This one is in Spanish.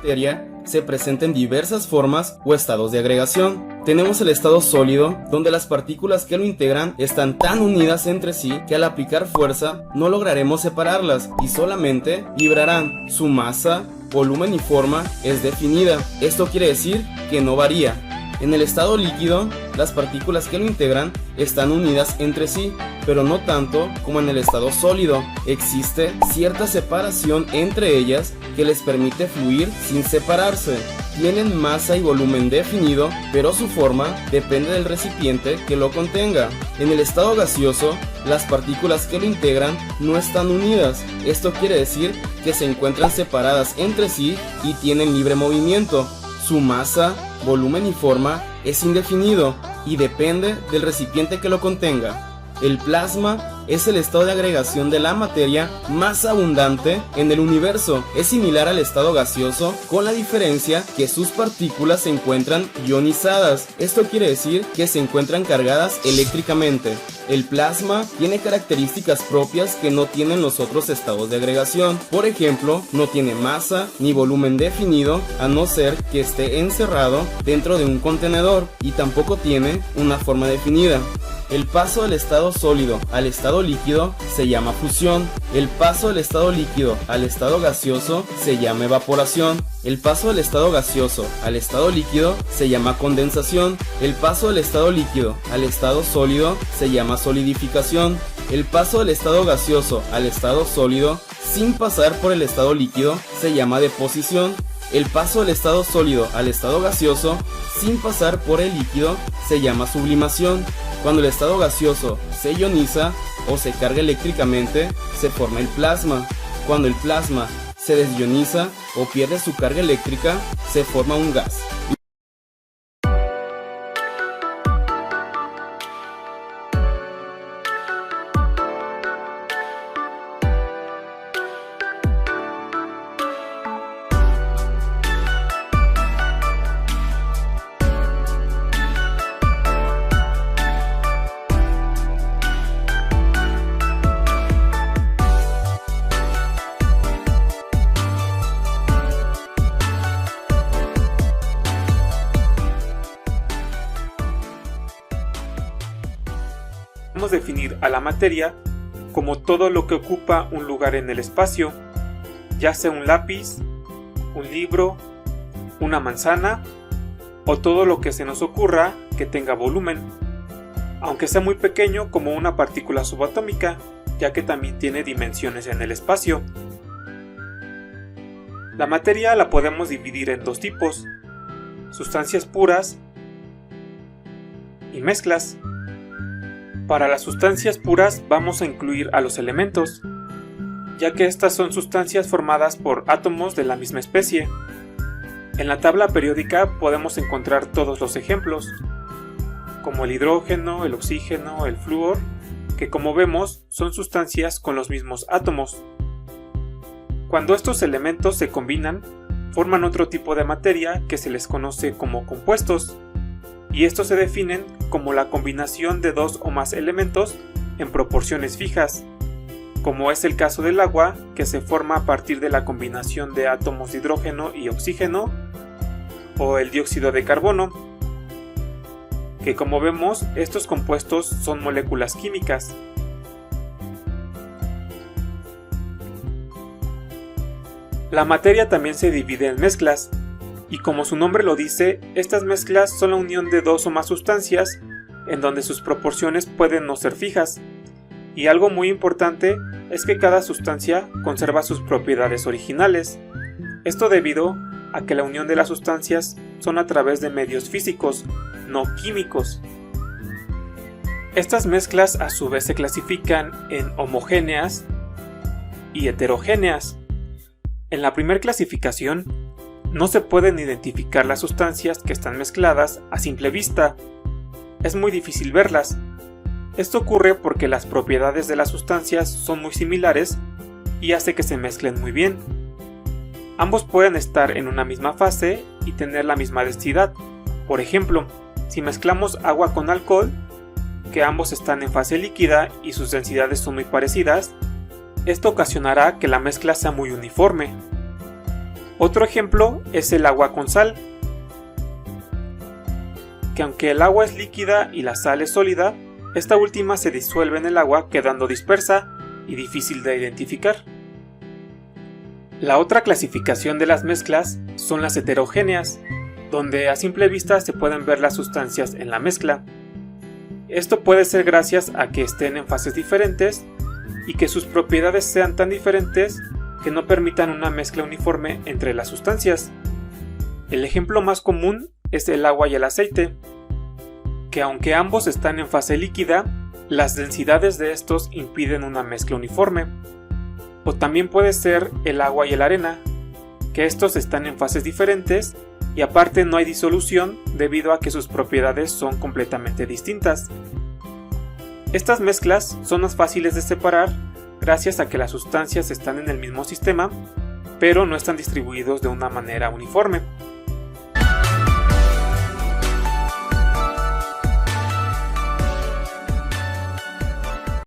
materia se presenta en diversas formas o estados de agregación. Tenemos el estado sólido, donde las partículas que lo integran están tan unidas entre sí que al aplicar fuerza no lograremos separarlas y solamente vibrarán. Su masa, volumen y forma es definida. Esto quiere decir que no varía. En el estado líquido, las partículas que lo integran están unidas entre sí, pero no tanto como en el estado sólido. Existe cierta separación entre ellas que les permite fluir sin separarse. Tienen masa y volumen definido, pero su forma depende del recipiente que lo contenga. En el estado gaseoso, las partículas que lo integran no están unidas. Esto quiere decir que se encuentran separadas entre sí y tienen libre movimiento. Su masa, volumen y forma es indefinido y depende del recipiente que lo contenga. El plasma es el estado de agregación de la materia más abundante en el universo. Es similar al estado gaseoso, con la diferencia que sus partículas se encuentran ionizadas. Esto quiere decir que se encuentran cargadas eléctricamente. El plasma tiene características propias que no tienen los otros estados de agregación. Por ejemplo, no tiene masa ni volumen definido, a no ser que esté encerrado dentro de un contenedor, y tampoco tiene una forma definida. El paso del estado sólido al estado líquido se llama fusión. El paso del estado líquido al estado gaseoso se llama evaporación. El paso del estado gaseoso al estado líquido se llama condensación. El paso del estado líquido al estado sólido se llama solidificación. El paso del estado gaseoso al estado sólido sin pasar por el estado líquido se llama deposición. El paso del estado sólido al estado gaseoso sin pasar por el líquido se llama sublimación. Cuando el estado gaseoso se ioniza o se carga eléctricamente, se forma el plasma. Cuando el plasma se desioniza o pierde su carga eléctrica, se forma un gas. Podemos definir a la materia como todo lo que ocupa un lugar en el espacio, ya sea un lápiz, un libro, una manzana o todo lo que se nos ocurra que tenga volumen, aunque sea muy pequeño como una partícula subatómica, ya que también tiene dimensiones en el espacio. La materia la podemos dividir en dos tipos: sustancias puras y mezclas. Para las sustancias puras vamos a incluir a los elementos, ya que estas son sustancias formadas por átomos de la misma especie. En la tabla periódica podemos encontrar todos los ejemplos, como el hidrógeno, el oxígeno, el flúor, que como vemos son sustancias con los mismos átomos. Cuando estos elementos se combinan, forman otro tipo de materia que se les conoce como compuestos, y estos se definen como la combinación de dos o más elementos en proporciones fijas, como es el caso del agua, que se forma a partir de la combinación de átomos de hidrógeno y oxígeno, o el dióxido de carbono, que como vemos estos compuestos son moléculas químicas. La materia también se divide en mezclas, y como su nombre lo dice, estas mezclas son la unión de dos o más sustancias en donde sus proporciones pueden no ser fijas, y algo muy importante es que cada sustancia conserva sus propiedades originales. Esto debido a que la unión de las sustancias son a través de medios físicos, no químicos. Estas mezclas a su vez se clasifican en homogéneas y heterogéneas. En la primera clasificación, no se pueden identificar las sustancias que están mezcladas a simple vista. Es muy difícil verlas. Esto ocurre porque las propiedades de las sustancias son muy similares y hace que se mezclen muy bien. Ambos pueden estar en una misma fase y tener la misma densidad. Por ejemplo, si mezclamos agua con alcohol, que ambos están en fase líquida y sus densidades son muy parecidas, esto ocasionará que la mezcla sea muy uniforme. Otro ejemplo es el agua con sal, que aunque el agua es líquida y la sal es sólida, esta última se disuelve en el agua quedando dispersa y difícil de identificar. La otra clasificación de las mezclas son las heterogéneas, donde a simple vista se pueden ver las sustancias en la mezcla. Esto puede ser gracias a que estén en fases diferentes y que sus propiedades sean tan diferentes que no permitan una mezcla uniforme entre las sustancias. El ejemplo más común es el agua y el aceite, que aunque ambos están en fase líquida, las densidades de estos impiden una mezcla uniforme. O también puede ser el agua y la arena, que estos están en fases diferentes y aparte no hay disolución debido a que sus propiedades son completamente distintas. Estas mezclas son más fáciles de separar gracias a que las sustancias están en el mismo sistema, pero no están distribuidos de una manera uniforme.